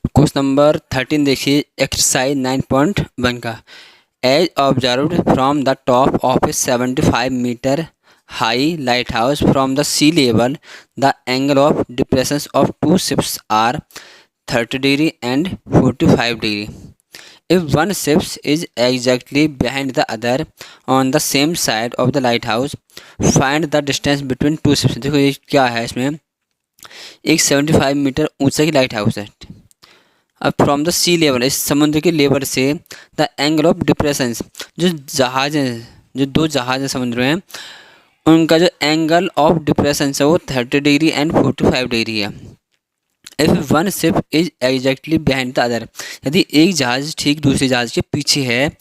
Question number 13 देखिए, exercise 9.1 का। As observed from the top of a 75 metre high light house from the sea level, the angle of depression of two ships are 30 degree and 45 degree. If one ship is exactly behind the other on the same side of the lighthouse, find the distance between two ships. देखो ये क्या है, इसमें एक 75 metre ऊंचा की light house है। अब फ्रॉम द सी लेवल, इस समुद्र के लेवल से, द एंगल ऑफ डिप्रेशन, जो जहाज हैं, जो दो जहाज हैं समुद्र में, उनका जो एंगल ऑफ डिप्रेशन है वो 30 डिग्री एंड 45 डिग्री है। If one ship is exactly behind the other, यदि एक जहाज ठीक दूसरे जहाज के पीछे है,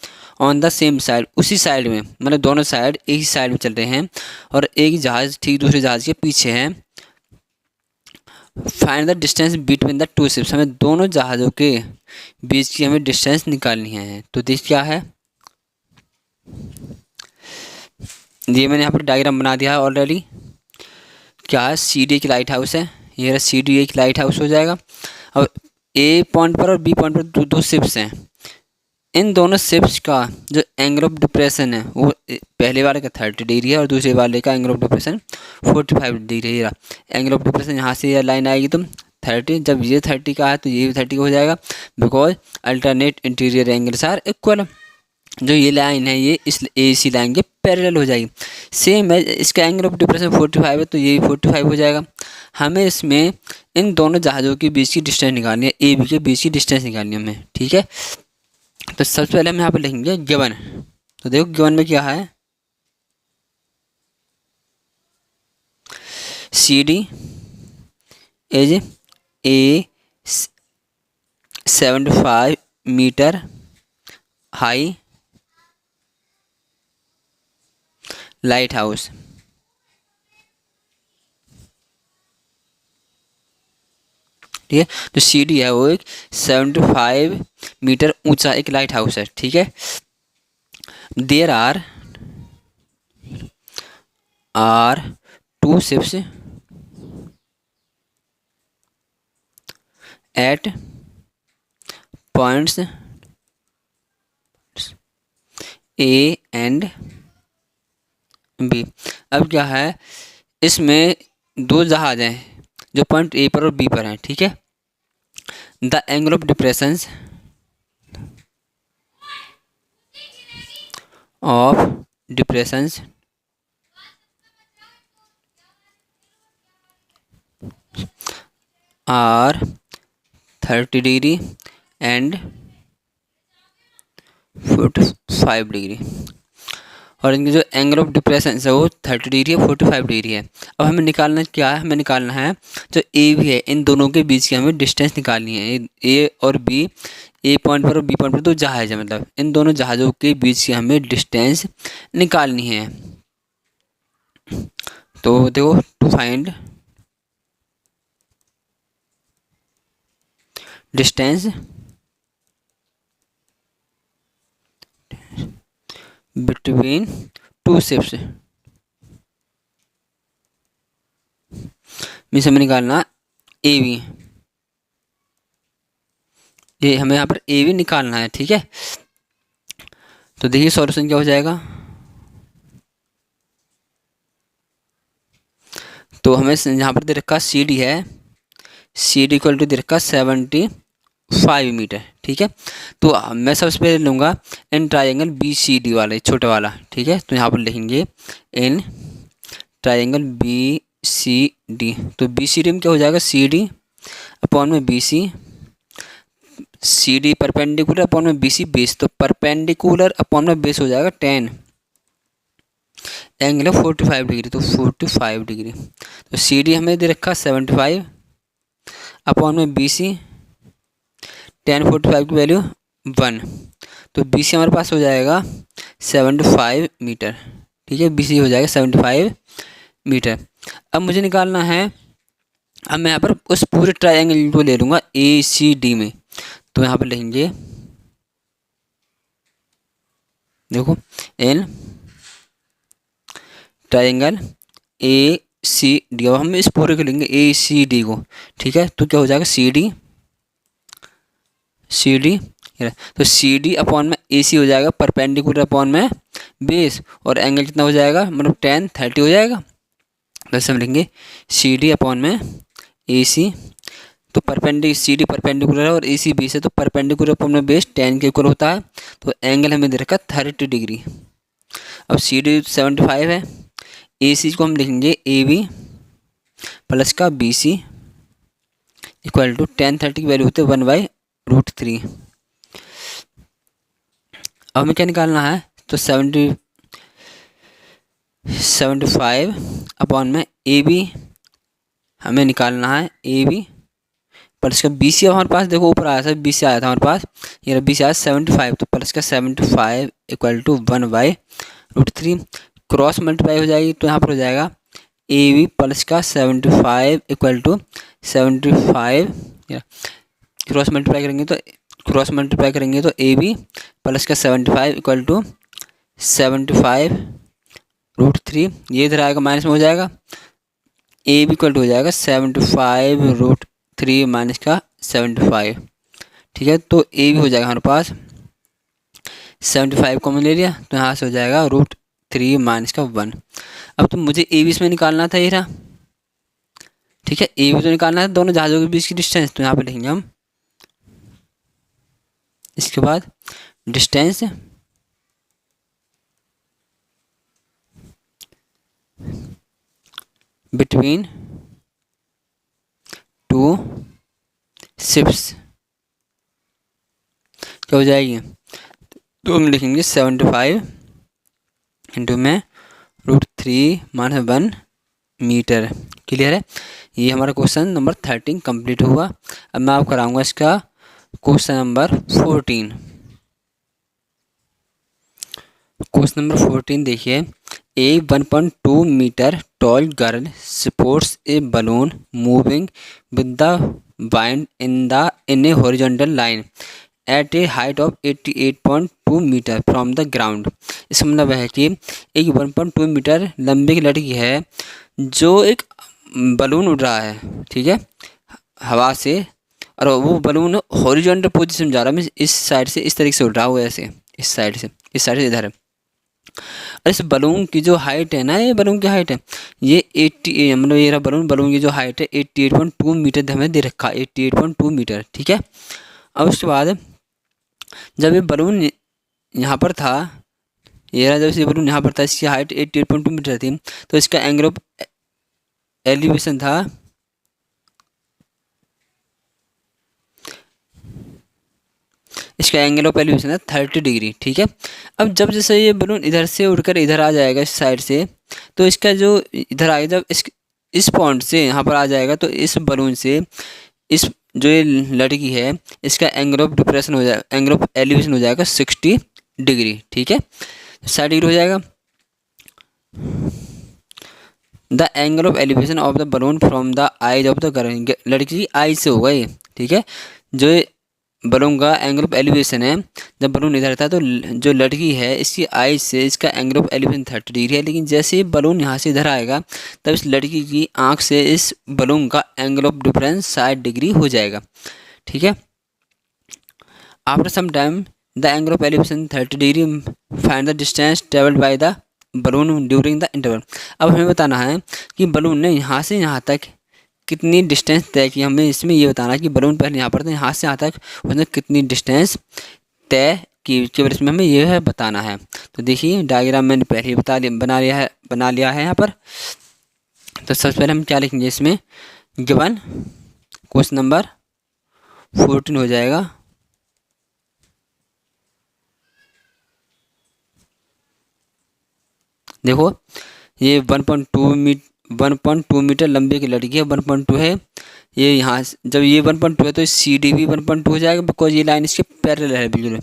ऑन द सेम साइड, उसी साइड में, मतलब दोनों साइड एक ही साइड में चल रहे हैं, और एक जहाज ठीक दूसरे जहाज के पीछे है, find the distance between the two ships, हमें दोनों जहाज़ों के बीच की हमें डिस्टेंस निकालनी है। तो देख क्या है, ये मैंने यहाँ पर डायग्राम बना दिया है ऑलरेडी। क्या है, सी डी की लाइट हाउस है, ये रहा सी डी एक लाइट हाउस हो जाएगा। अब ए पॉइंट पर और बी पॉइंट पर दो शिप्स हैं। इन दोनों शिप्स का जो एंगल ऑफ डिप्रेशन है वो पहले वाले का 30 डिग्री है और दूसरे वाले का एंगल ऑफ डिप्रेशन 45 डिग्री है। एंगल ऑफ डिप्रेशन यहाँ से ये लाइन आएगी तो 30, जब ये 30 का है तो ये भी 30 का हो जाएगा, because alternate interior angles are equal. जो ये लाइन है ये इस AC लाइन के पैरेलल हो जाएगी। सेम है, इसका एंगल ऑफ डिप्रेशन 45 है तो ये भी 45 हो जाएगा। हमें इसमें इन दोनों जहाज़ों के बीच की डिस्टेंस निकालनी है, AB के बीच की डिस्टेंस निकालनी है हमें, ठीक है। तो सबसे पहले हम यहाँ पर लिखेंगे गिवन। तो देखो गिवन में क्या है, CD is a 75 metre high light house, ठीक है। तो CD है वो एक 75 मीटर ऊंचा एक लाइट हाउस है, ठीक है। There are two ships at points A and B। अब क्या है, इसमें दो जहाज हैं जो पॉइंट A पर और B पर हैं, ठीक है। The angle of depression are 30 degree and 45 degree, और इनके जो एंगल ऑफ डिप्रेशन है वो 30 डिग्री है, 45 डिग्री है। अब हमें निकालना क्या है, हमें निकालना है जो AB है, इन दोनों के बीच की हमें डिस्टेंस निकालनी है। A और B, A पॉइंट पर और B पॉइंट पर दो जहाज है, मतलब इन दोनों जहाज़ों के बीच की हमें डिस्टेंस निकालनी है। तो देखो, to find distance between two ships, means हमें निकालना AB, ये हमें यहाँ पर AB निकालना है, ठीक है। तो देखिए सॉल्यूशन क्या हो जाएगा, तो हमें यहाँ पर दे रखा CD है, CD इक्वल टू दे रखा 75 मीटर, ठीक है। तो मैं सबसे पहले लूँगा इन ट्रायंगल BCD वाले, छोटा वाला, ठीक है। तो यहाँ पर लिखेंगे इन ट्रायंगल BCD, तो BCD में क्या हो जाएगा, CD अपॉन में BC, CD परपेंडिकुलर अपॉन में BC बेस, तो परपेंडिकुलर अपॉन में बेस हो जाएगा 10, एंगल है 45 डिग्री, तो 45 डिग्री। तो CD हमें दे रखा 75 अपॉन में BC 10, 45 की वैल्यू 1, तो BC हमारे पास हो जाएगा 75 मीटर, ठीक है। BC हो जाएगा 75 मीटर। अब मुझे निकालना है, अब मैं यहाँ पर उस पूरे ट्रायंगल को ले लूँगा ACD में, तो यहाँ पर लिखेंगे देखो इन ट्रायंगल ACD, अब हम इस पूरे को लेंगे ACD को, ठीक है। तो क्या हो जाएगा, CD सी डी, तो सी डी अपॉन में ए सी हो जाएगा परपेंडिकुलर अपॉन में बेस, और एंगल कितना हो जाएगा, मतलब 10 30 हो जाएगा। वैसे हम लिखेंगे सी डी अपॉन में ए सी, तो सी डी परपेंडिकुलर है और ए सी बेस है, तो परपेंडिकुलर अपॉन में बेस 10 के इक्वल होता है। तो एंगल हमें दे रखा 30 डिग्री। अब सी डी 75 है, ए सी को हम लिखेंगे ए बी प्लस का बी सी इक्वल टू 10 30 की वैल्यू होती है 1/√3। अब हमें क्या निकालना है, तो 75 अपॉन में ए बी हमें निकालना है, ए बी प्लस का बी सी हमारे पास देखो ऊपर आया था, बी सी आया था हमारे पास, ये बी सी आया 75, तो प्लस का 75 इक्वल टू 1/√3 क्रॉस मल्टीप्लाई हो जाएगी, तो यहाँ पर हो जाएगा ए बी प्लस का 75 इक्वल टू 75, क्रॉस मल्टीप्लाई करेंगे तो ए बी प्लस का 75 इक्वल टू 75√3, ये इधर आएगा माइनस में हो जाएगा, ए बी इक्वल टू हो जाएगा 75√3 माइनस का 75। ठीक है, तो ए बी हो जाएगा हमारे पास 75 कॉमन ले लिया, तो यहाँ से हो जाएगा √3 माइनस का 1। अब तो मुझे ए बी इसमें निकालना था, ये रहा। ठीक है, ए बी तो निकालना है दोनों जहाज़ों के बीच की डिस्टेंस, तो यहाँ पे लिखेंगे हम, इसके बाद डिस्टेंस बिटवीन टू शिप्स क्या हो जाएगी, तो हम लिखेंगे 75 इंटू में √3 माइनस 1 मीटर। क्लियर है, ये हमारा क्वेश्चन नंबर 13 कंप्लीट हुआ। अब मैं आपको कराऊंगा इसका क्वेश्चन नंबर 14। क्वेश्चन नंबर 14 देखिए, a 1.2 metre tall girl supports a balloon moving with the wind in a horizontal line at a height of 88.2 metre from the ground. इसका मतलब है कि एक 1.2 मीटर लंबी की लड़की है जो एक बलून उड़ रहा है, ठीक है, हवा से, और वो बलून हॉरिजॉन्टल पोजीशन में जा रहा है, इस साइड से इस तरीके से उड़ रहा है, ऐसे इस साइड से इधर है। और इस बलून की जो हाइट है ना, ये बलून की हाइट है ये 80, मतलब ये रहा बलून की जो हाइट है 88.2 मीटर हमें दे रखा है, 88.2 मीटर। ठीक है, अब उसके बाद जब ये बलून यहाँ पर था, ये रहा, जब ये बलून यहाँ पर था, इसकी हाइट 88.2 मीटर थी, तो इसका एंगल ऑफ एलिवेशन था, इसका एंगल ऑफ एलिवेशन है 30 डिग्री। ठीक है, अब जब जैसे ये बलून इधर से उड़कर इधर आ जाएगा इस साइड से, तो इसका जो इधर आएगा, जब इस पॉइंट से यहाँ पर आ जाएगा, तो इस बलून से इस जो ये लड़की है इसका एंगल ऑफ डिप्रेशन हो जाएगा, एंगल ऑफ एलिवेशन हो जाएगा 60 डिग्री। ठीक है, 60 डिग्री हो जाएगा। The angle of elevation of the balloon from the eyes of the girl, लड़की की आइज से होगा ये। ठीक है, जो बलून का एंगल ऑफ एलिवेशन है, जब बलून इधर था तो जो लड़की है इसकी आइज से इसका एंगल ऑफ एलिवेशन 30 डिग्री है, लेकिन जैसे ही बलून यहाँ से इधर आएगा तब इस लड़की की आंख से इस बलून का एंगल ऑफ डिफरेंस 60 डिग्री हो जाएगा। ठीक है, after some time the angle of elevation 30 degree, find the distance travelled by the balloon during the interval. अब हमें बताना है कि बलून ने यहाँ से यहाँ तक कितनी डिस्टेंस तय की। हमें इसमें ये बताना है कि बलून पहले यहाँ पर था, यहाँ से यहाँ तक उसने कितनी डिस्टेंस तय की, केवल इसमें हमें यह बताना है। तो देखिए डायग्राम मैंने पहले ही बना लिया है यहाँ पर। तो सबसे पहले हम क्या लिखेंगे इसमें, गिवन क्वेश्चन नंबर 14 हो जाएगा। देखो ये 1.2 मीटर लंबी की लड़की है, 1.2 है, ये यहाँ जब ये 1.2 है तो सी डी भी 1.2 हो जाएगा, बिकॉज ये लाइन इसके पैरेलल है बिल्कुल।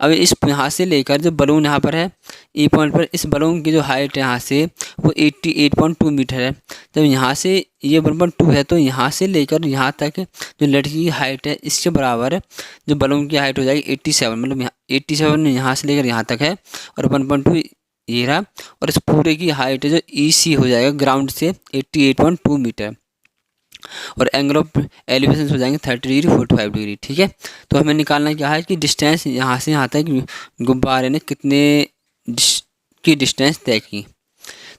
अब इस यहाँ से लेकर जो बलून यहाँ पर है ई पॉइंट पर, इस बलून की जो हाइट है यहाँ से वो 88.2 मीटर है। जब यहाँ से ये 1.2 है तो यहाँ से लेकर यहाँ तक जो लड़की की हाइट है इसके बराबर जो बलून की हाइट हो जाएगी 87, मतलब 87 यहाँ से लेकर यहाँ तक है, और 1.2 ये रहा, और इस पूरे की हाइट है जो ई सी हो जाएगा ग्राउंड से 88.2 मीटर। और एंगल ऑफ एलिवेशन हो जाएंगे 30 डिग्री 45 डिग्री। ठीक है, तो हमें निकालना क्या है कि डिस्टेंस यहाँ से यहाँ तक गुब्बारे ने कितने की डिस्टेंस तय की।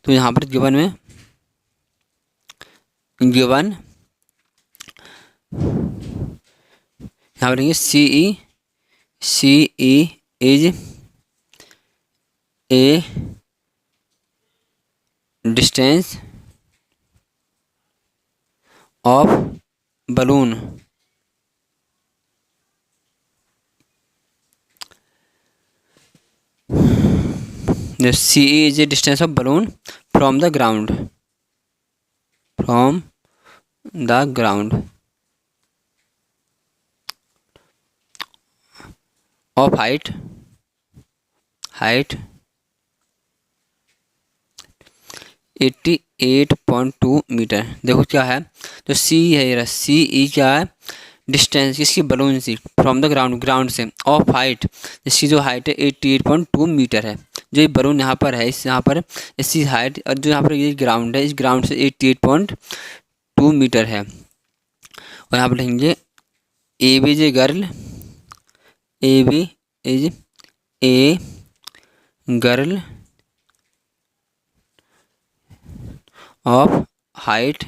तो यहाँ पर गिवन यहाँ पर C E is a distance of balloon C is a distance of balloon from the ground of height 88.2 metre. देखो क्या है, जो सी है ये सी ई क्या है, डिस्टेंस किसकी, balloon C from the ground से, ऑफ हाइट इसकी जो हाइट है 88.2 मीटर है। जो ये बलून यहाँ पर है, इस यहाँ पर इसकी हाइट, और जो यहाँ पर ये ग्राउंड है, इस ग्राउंड से 88.2 मीटर है। और यहाँ पर लिखेंगे A B is a girl, A B is a girl of height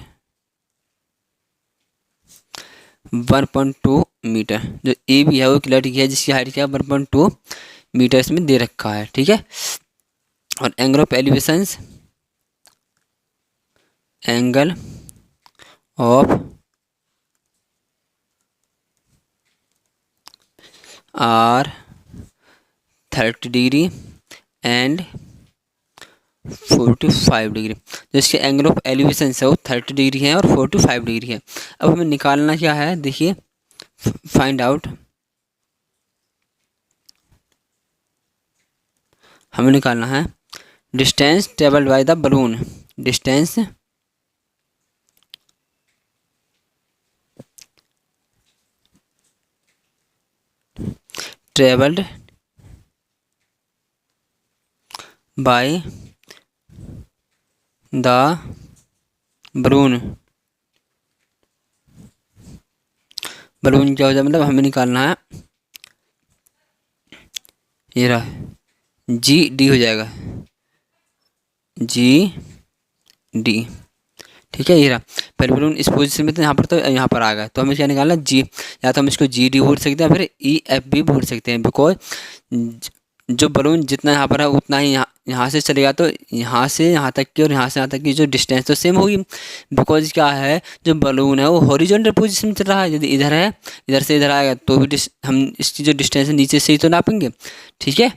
1.2 metre. जो ए बी है वो एक लड़की है जिसकी हाइट क्या है 1.2 मीटर इसमें दे रखा है। ठीक है, और angle of elevations, angle of are 30 degree and 45 degree. जो इसके एंगल ऑफ एलिवेशन है वो 30 डिग्री है और 45 डिग्री है। अब हमें निकालना क्या है, देखिए फाइंड आउट, हमें निकालना है distance travelled by the balloon, distance travelled by the balloon क्या हो जाए, मतलब हमें निकालना है, ये रहा जी डी हो जाएगा, जी डी। ठीक है, ये रहा पहले बलून इस पोजीशन में, तो यहाँ पर आ गया, तो हमें क्या निकालना है जी, या तो हम इसको जी डी बोल सकते हैं फिर ई एफ भी बोल सकते हैं, बिकॉज जो बलून जितना यहाँ पर है उतना ही यहाँ से चलेगा, तो यहाँ से यहाँ तक की और यहाँ से यहाँ तक की जो डिस्टेंस तो सेम होगी, बिकॉज क्या है जो बलून है वो हॉरिजॉन्टल पोजीशन में चल रहा है। यदि इधर है, इधर से इधर आएगा तो भी हम इसकी जो डिस्टेंस है नीचे से ही तो नापेंगे। ठीक है,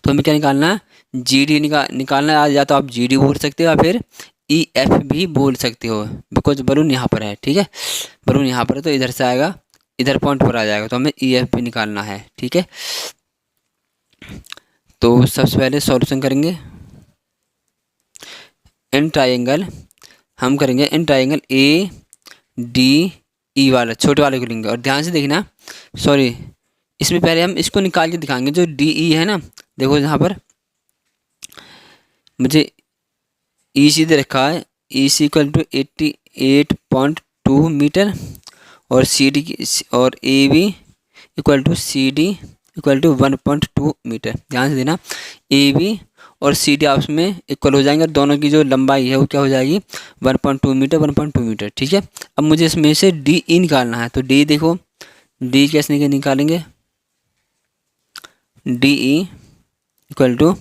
तो हमें क्या निकालना है, जी डी निकालना है, या तो आप जी डी बोल सकते हो या फिर ई एफ भी बोल सकते हो, बिकॉज बलून यहाँ पर है। ठीक है, बलून यहाँ पर है तो इधर से आएगा, इधर पॉइंट पर आ जाएगा, तो हमें ई एफ भी निकालना है। ठीक है, तो सबसे पहले सॉल्यूशन करेंगे इन ट्रायंगल, हम करेंगे in triangle A D E वाला, छोटे वाले को लेंगे। और ध्यान से देखना, सॉरी इसमें पहले हम इसको निकाल के दिखाएंगे, जो डी ई है ना, देखो यहाँ पर मुझे ई सी दे रखा है, E C equal to 88.2 metre, और सी डी और A B equal to C D equal to 1.2 metre. ध्यान से देना, ए बी और सी डी आपस में इक्वल हो जाएंगे, और दोनों की जो लंबाई है वो क्या हो जाएगी 1.2 मीटर 1.2 मीटर। ठीक है, अब मुझे इसमें से डी ई निकालना है, तो डी देखो डी कैसे निकालेंगे, D E equal to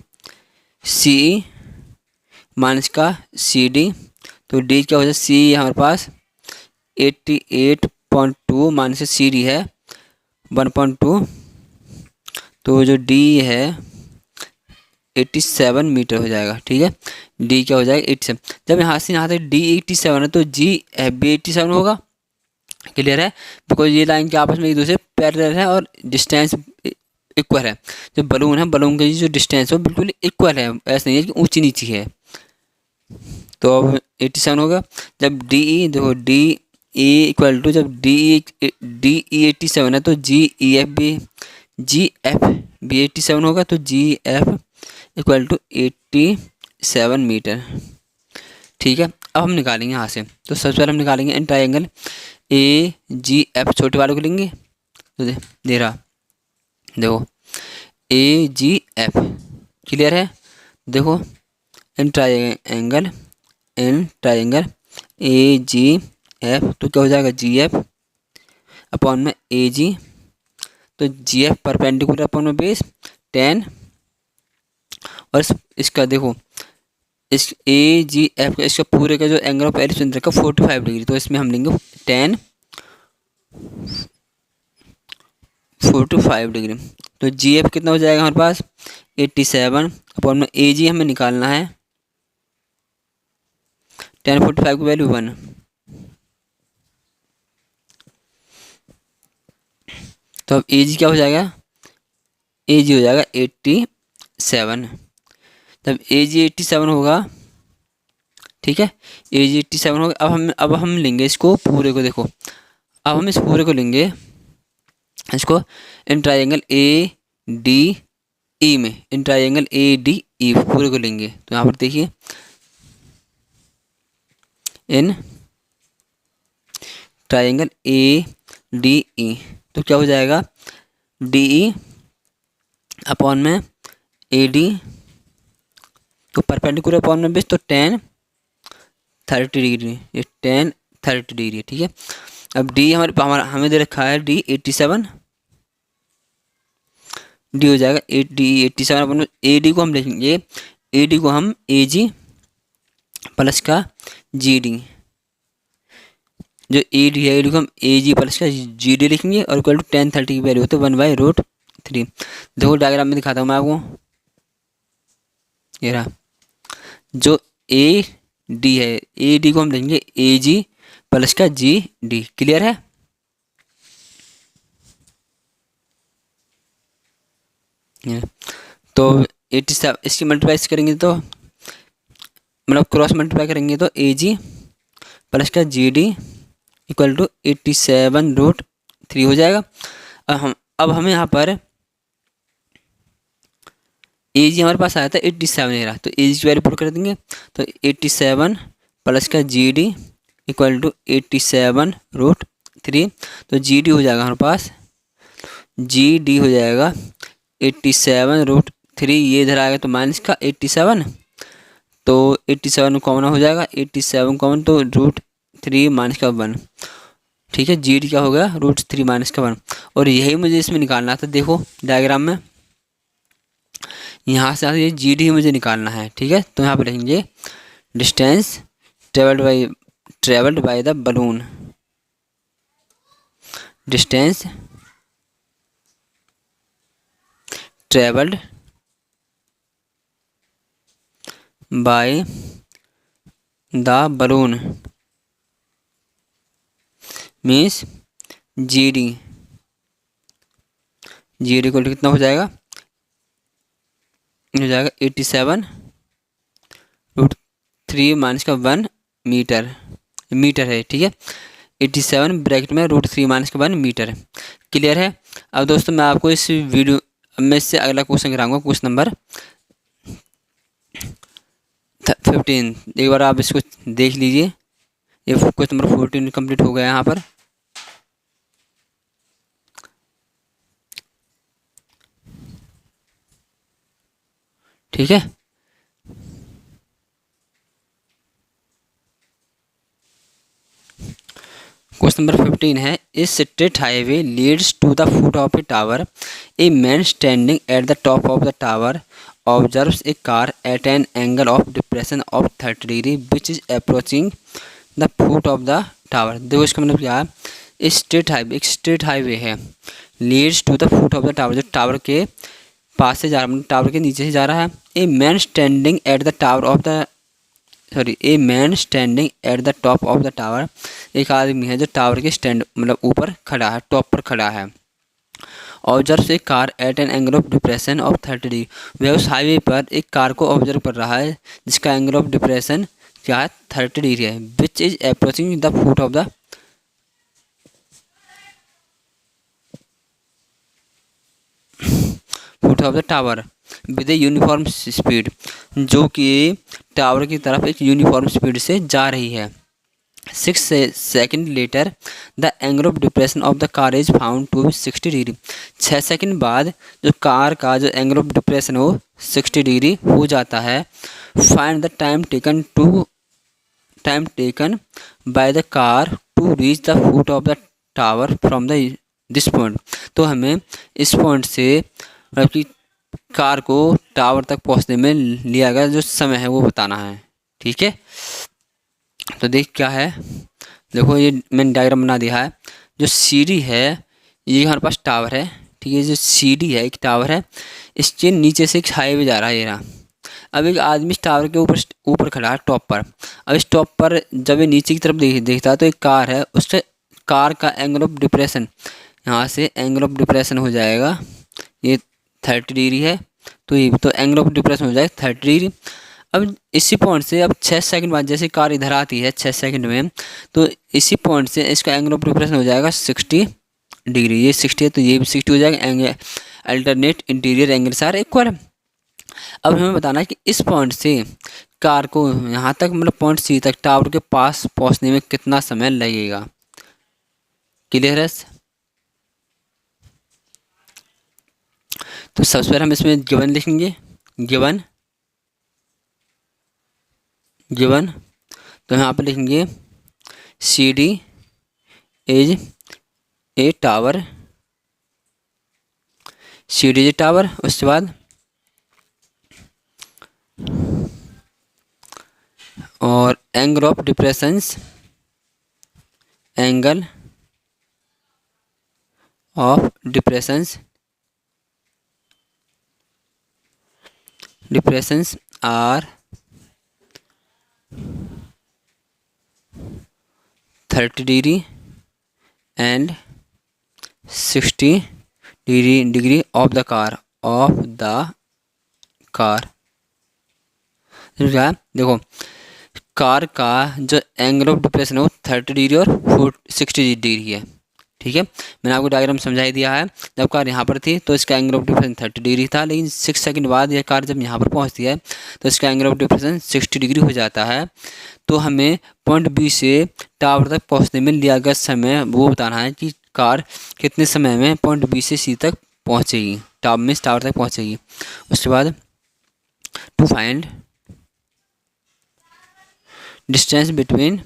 C E minus का सी डी, तो डी क्या हो जाए, सी हमारे पास 88.2 माइनस सी डी है 1.2, तो जो डी है 87 मीटर हो जाएगा। ठीक है, डी क्या हो जाएगा 87। जब यहाँ से यहाँ तक डी 87 है तो जी एफ भी 87 होगा। क्लियर है, बिकॉज ये लाइन के आपस में एक दूसरे पैरेलल है और डिस्टेंस इक्वल है। जो बलून है, बलून की जो डिस्टेंस है वो बिल्कुल इक्वल है, ऐसा नहीं है कि ऊंची नीची है। तो अब 87 होगा। जब डी ई देखो डी ई इक्वल टू, जब डी ई 87 है तो जी ई एफ भी 87 होगा, तो जी एफ इक्वल टू 87 मीटर। ठीक है, अब हम निकालेंगे यहाँ से। तो सबसे पहले हम निकालेंगे इन ट्राइंगल AGF, छोटे वालों को लेंगे तो दे रहा, देखो AGF, क्लियर है। देखो इन ट्राइंगल AGF तो क्या हो जाएगा GF अपॉन में AG, तो GF परपेंडिकुलर अपॉन में बेस 10, और इसका देखो इस AGF का इसका पूरे का जो एंगल ऑफ एलिप्स का 45 डिग्री, तो इसमें हम लेंगे 10 45 डिग्री। तो GF कितना हो जाएगा हमारे पास 87 अपॉन में AG हमें निकालना है 10 45 की वैल्यू 1, तो अब AG क्या हो जाएगा, AG हो जाएगा 87, तब AG 87 होगा, ठीक है AG 87 होगा। अब हम लेंगे इसको पूरे को, देखो अब हम इस पूरे को लेंगे इसको इन ट्राइंगल ADE में, इन ट्राइंगल ADE पूरे को लेंगे। तो यहाँ पर देखिए इन ट्राइंगल ADE तो क्या हो जाएगा DE अपॉन में AD, तो परपेंडिकुलर अपॉन में बेस, तो 10 30 डिग्री, ये 10 30 डिग्री, ठीक है। अब डी हमें दे रखा है D 87, डी हो जाएगा D 87 अपन AD को हम लिखेंगे, AD को हम AG प्लस का GD, जो AD है AD को हम AG प्लस का GD लिखेंगे और इक्वल टू 10 30 की वैल्यू होती है 1/√3। देखो डायग्राम में दिखाता हूँ मैं आपको, ये रहा जो AD है AD को हम लिखेंगे AG प्लस का GD, क्लियर है। तो 87 इसकी मल्टीप्लाई करेंगे तो मतलब क्रॉस मल्टीप्लाई करेंगे तो AG प्लस का GD इक्वल टू 87√3 हो जाएगा। अब हमें यहाँ पर AG हमारे पास आया था 87 रहा, तो AG की वैल्यू पुट कर देंगे, तो 87 प्लस का GD इक्वल टू 87√3, तो GD हो जाएगा हमारे पास, GD हो जाएगा 87√3, ये इधर आएगा तो माइनस का 87, तो 87 कॉमन हो जाएगा, 87 कॉमन तो √3 माइनस का 1, ठीक है। GD क्या हो गया √3 माइनस का 1, और यही मुझे इसमें निकालना था। देखो डायग्राम में यहाँ से ये GD मुझे निकालना है, ठीक है। तो यहाँ पर लिखेंगे distance travelled by the balloon, distance travelled by the balloon means GD को कितना हो जाएगा, हो जाएगा 87√3 माइनस का 1 मीटर है, ठीक है। 87 ब्रैकेट में √3 माइनस का 1 मीटर, क्लियर है। अब दोस्तों मैं आपको इस वीडियो में से अगला क्वेश्चन कराऊंगा, क्वेश्चन नंबर 15, एक बार आप इसको देख लीजिए। ये क्वेश्चन नंबर 14 कंप्लीट हो गया यहाँ पर, ठीक है। क्वेश्चन नंबर 15 है, इस straight highway leads to the foot of a tower, a man standing at the top of the tower observes a car at an angle of depression of 30 degree which is approaching the foot of the tower. देखो इसका मतलब क्या है, एक straight highway है, leads to the foot of the tower, जो tower के पास से जा रहा है, टावर के नीचे से जा रहा है। ए man standing at the tower of the A man standing at the top of the tower, एक आदमी है जो टावर के स्टैंड मतलब ऊपर खड़ा है, टॉप पर खड़ा है। Observe a car at an angle of depression of 30 degree, वह उस हाईवे पर एक कार को ऑब्जर्व कर रहा है जिसका एंगल ऑफ डिप्रेशन क्या है 30 डिग्री है, विच is approaching the foot of the tower. With a uniform speed, जो कि टावर की तरफ एक यूनिफॉर्म स्पीड से जा रही है। 6 second later the angle of depression of the car is found to be 60 degree. 6 second बाद जो कार का जो एंगल ऑफ डिप्रेशन हो 60 डिग्री हो जाता है। Find the time taken by the car to reach the foot of the tower from the this point. तो हमें इस पॉइंट से मतलब कि कार को टावर तक पहुंचने में लिया गया जो समय है वो बताना है। ठीक है, तो देख क्या है, देखो ये मैंने डायग्राम बना दिया है। जो सीढ़ी है ये हमारे पास टावर है, ठीक है। जो सीढ़ी है एक टावर है, इसके नीचे से एक हाईवे जा रहा है ये रहा। अब एक आदमी इस टावर के ऊपर खड़ा है टॉप पर। अब इस टॉप पर जब ये नीचे की तरफ देखता है तो एक कार है, उससे कार का एंगल ऑफ डिप्रेशन, यहाँ से एंगल ऑफ डिप्रेशन हो जाएगा ये 30 डिग्री है, तो ये तो एंगल ऑफ डिप्रेशन हो जाएगा 30 डिग्री। अब इसी पॉइंट से अब 6 सेकंड बाद जैसे कार इधर आती है 6 सेकंड में, तो इसी पॉइंट से इसका एंगल ऑफ डिप्रेशन हो जाएगा 60 डिग्री। ये 60 है तो ये भी 60 हो जाएगा। Angle alternate interior angles are equal. अब हमें बताना है कि इस पॉइंट से कार को यहाँ तक मतलब पॉइंट सी तक टावर के पास पहुँचने में कितना समय लगेगा। क्लियर है? तो सबसे पहले हम इसमें गिवन लिखेंगे। गिवन तो यहाँ पर लिखेंगे C D is a tower, C D is a tower. उसके बाद और angle of depressions, angle of depressions are 30 degree and 60 degree of the car देखो कार का जो एंगल ऑफ डिप्रेशन है वो 30 डिग्री और 60 डिग्री है। ठीक है, मैंने आपको डायग्राम समझा ही दिया है। जब कार यहाँ पर थी तो इसका एंगल ऑफ डिप्रेशन 30 डिग्री था, लेकिन 6 सेकंड बाद यह कार जब यहाँ पर पहुँचती है तो इसका एंगल ऑफ डिप्रेशन 60 डिग्री हो जाता है। तो हमें पॉइंट बी से टावर तक पहुँचने में लिया गया समय वो बताना है कि कार कितने समय में पॉइंट बी से सी तक पहुँचेगी, टावर तक पहुँचेगी। उसके बाद to find distance between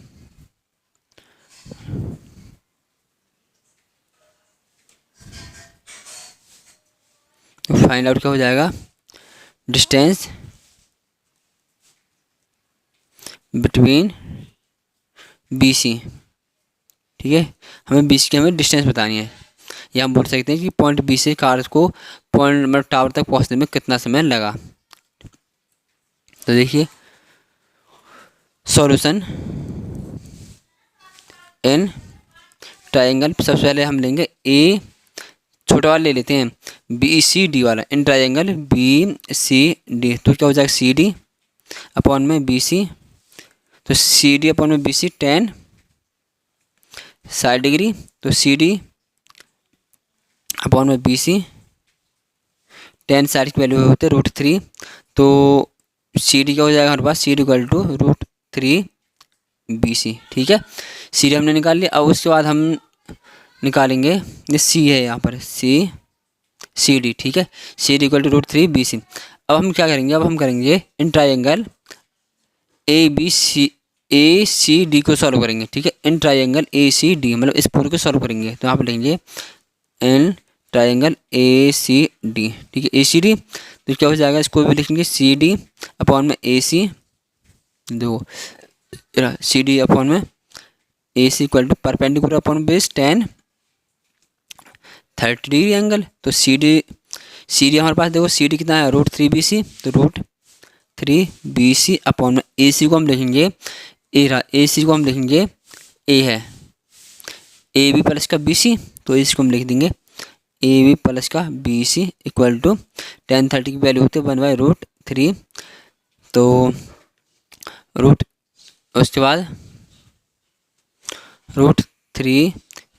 find out क्या हो जाएगा, डिस्टेंस बिटवीन बी सी। ठीक है, हमें बी सी की हमें डिस्टेंस बतानी है, या हम बोल सकते हैं कि पॉइंट बी से कार को पॉइंट मतलब टावर तक पहुंचने में कितना समय लगा। तो देखिए सॉल्यूशन इन ट्रायंगल, सबसे पहले हम लेंगे ए छोटा वाला ले लेते हैं, बी सी डी वाला in triangle B C D. तो क्या हो जाएगा सी डी अपॉन में बी सी, तो सी डी अपॉन में बी सी 10 60 डिग्री, तो सी डी अपॉन में बी सी 10 60 की वैल्यू होते हैं √3। तो सी डी क्या हो जाएगा हमारे पास, C D equal to √3 B C. ठीक है, सी डी हमने निकाल लिया। अब उसके बाद हम निकालेंगे ये सी है यहाँ पर सी डी। ठीक है, C D equal to √3 B C. अब हम क्या करेंगे, अब हम करेंगे in triangle A C D को सॉल्व करेंगे। ठीक है, इन ट्रायंगल ए सी डी मतलब इस पूरे को सॉल्व करेंगे। तो यहाँ पर लेंगे इन ट्रायंगल ए सी डी। ठीक है, ए सी डी तो क्या हो जाएगा, इसको भी लिखेंगे सी डी अपॉन में ए सी, दो सी डी अपॉन में A C equal to perpendicular upon base 10 30 degree angle. तो सी डी हमारे पास देखो सी डी कितना है √3 बी सी, तो √3 बी सी अपॉन में ए सी को हम लिखेंगे ए सी को हम लिखेंगे ए है ए बी प्लस का बी सी, तो इसको हम लिख देंगे ए बी प्लस का बी सी इक्वल टू 10 30 की वैल्यू होती है 1/√3। तो उसके बाद √3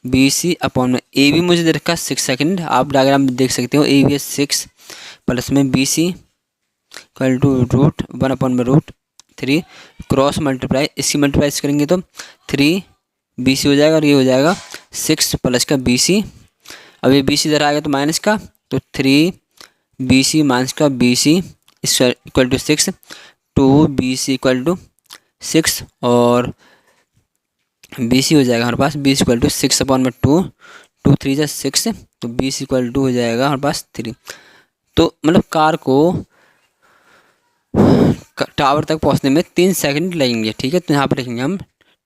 बी सी अपॉन में ए बी मुझे दे रखा 6 सेकंड, आप डायग्राम में देख सकते हो ए बी है 6 प्लस में BC equal to √1/√3 cross multiply, इसकी मल्टीप्लाई करेंगे तो 3BC हो जाएगा और ये हो जाएगा 6 प्लस का BC। अब ये BC इधर आएगा तो माइनस का, तो 3BC माइनस का BC equal to 6, 2BC equal to 6 और BC हो जाएगा हमारे पास BC इक्वल टू 6/2, 2 3 जा 6, तो BC इक्वल टू हो जाएगा हमारे पास 3। तो मतलब कार को टावर तक पहुंचने में 3 सेकंड लगेंगे, ठीक है। तो यहाँ पर लिखेंगे हम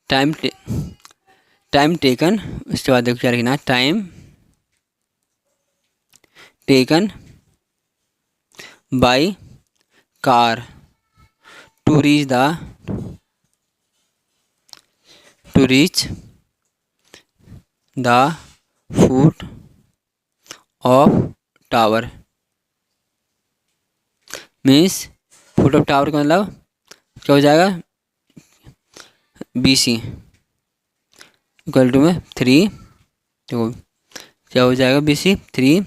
टाइम टेकन, उसके बाद देखो क्या लिखना है, time taken by car to reach the foot of tower. Means foot of tower का मतलब क्या हो जाएगा, BC इक्वल टू में 3, देखो क्या हो जाएगा BC 3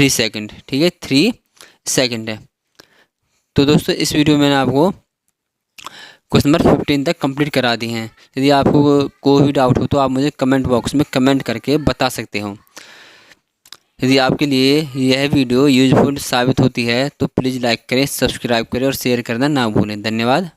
सेकंड, ठीक है, 3 सेकंड है। तो दोस्तों इस वीडियो में मैंने आपको क्वेश्चन नंबर 15 तक कंप्लीट करा दी हैं। यदि आपको कोई भी डाउट हो तो आप मुझे कमेंट बॉक्स में कमेंट करके बता सकते हो। यदि आपके लिए यह वीडियो यूजफुल साबित होती है तो प्लीज़ लाइक करें, सब्सक्राइब करें और शेयर करना ना भूलें। धन्यवाद।